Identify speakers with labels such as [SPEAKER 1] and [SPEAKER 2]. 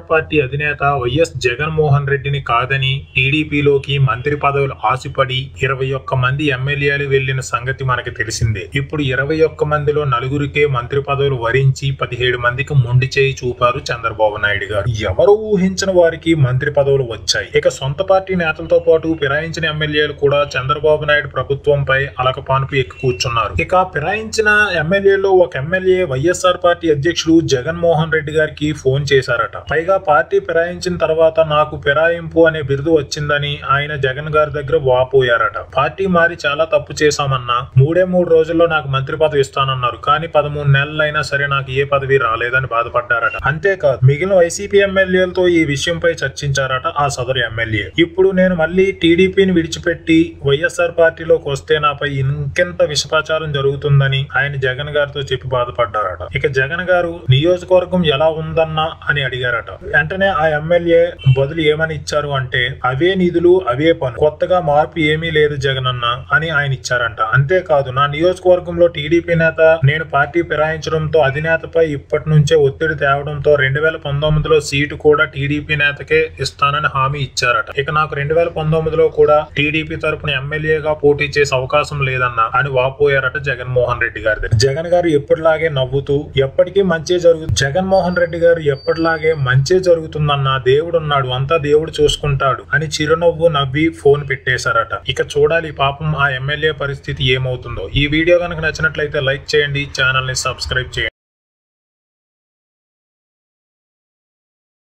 [SPEAKER 1] Party అధినేత YS Jaganmohan రెడ్డిని కాదని టీడీపీలోకి మంత్రి పదవులు ఆశపడి 21 మంది ఎమ్మెల్యేలు వెళ్లిన సంగతి మనకి తెలిసిందే. ఇప్పుడు 21 మందిలో నలుగురికే మంత్రి పదవులు వరించి 17 మందికి మొండి చేయి చూపారు చంద్రబాబు నాయుడు గారు. ఎవరు ఊహించిన వారికి మంత్రి పదవులు వచ్చాయి. ఇక సొంత పార్టీ నేతలతో పాటు ఫిరాయించిన ఎమ్మెల్యేలు కూడా చంద్రబాబు నాయుడు ప్రభుత్వంపై అలకపానుపు ఎక్కి కూర్చున్నారు. ఇక ఫిరాయించిన ఎమ్మెల్యేలో ఒక ఎమ్మెల్యే వైఎస్ఆర్ పార్టీ అధ్యక్షుడు జగన్మోహన్ రెడ్డి గారికి ఫోన్ చేశారట. పైగా పార్టీ ఫిరాయించిన తర్వాత నాకు ఫిరాయింపు అనే బిరుదు వచ్చిందని ఆయన జగన్ గారి దగ్గర వాపోయారట. పార్టీ మారి చాలా తప్పు చేశామన్నా 3 రోజుల్లో నాకు మంత్రి పదవి ఇస్తానన్నారు. కానీ 13 నెలలైనా సరే నాకు ఏ పదవి రాలేదని బాధపడ్డారట. అంతేకాదు మిగిలిన వైసీపీ ఎమ్మెల్యేలతో ఈ విషయంపై చర్చించారట ఆ సదరు ఎమ్మెల్యే. ఇప్పుడు నేను మళ్ళీ టీడీపీని విడిచిపెట్టి వైఎస్ఆర్ పార్టీలోకి వస్తే నాపై ఇంకెంత విషప్రచారం జరుగుతుందని ఆయన జగన్ గారితో చెప్పి బాధపడ్డారట. ఇక జగన్ గారు నియోజకవర్గం ఎలా ఉందన్నా అని అడిగారట. వెంటనే ఆ ఎమ్మెల్యే బదులు ఏమని ఇచ్చారు అంటే, అవే నిధులు అవే పనులు, కొత్తగా మార్పు ఏమీ లేదు జగన్ అన్న అని ఆయన ఇచ్చారంట. అంతేకాదు నా నియోజకవర్గంలో టీడీపీ నేత నేను పార్టీ ఫిరాయించడంతో అధినేతపై ఇప్పటి నుంచే ఒత్తిడి తేవడంతో 2019లో సీటు కూడా టీడీపీ నేతకే ఇస్తానని హామీ ఇచ్చారట. ఇక నాకు 2019లో కూడా టీడీపీ తరపున ఎమ్మెల్యేగా పోటీ చేసే అవకాశం లేదన్నా అని వాపోయారట జగన్మోహన్ రెడ్డి గారి. జగన్ గారు ఎప్పటిలాగే నవ్వుతూ ఎప్పటికీ మంచి జరుగుతుంది, జగన్మోహన్ రెడ్డి గారు ఎప్పటిలాగే మంచి జరుగుతుందన్న, దేవుడున్నాడు అంతా దేవుడు చూసుకుంటాడు అని చిరునవ్వు నవ్వి ఫోన్ పెట్టేశారట. ఇక చూడాలి పాపం ఆ ఎమ్మెల్యే పరిస్థితి ఏమవుతుందో. ఈ వీడియో కనుక నచ్చినట్లయితే లైక్ చేయండి, ఛానల్ ని సబ్స్క్రైబ్ చేయండి.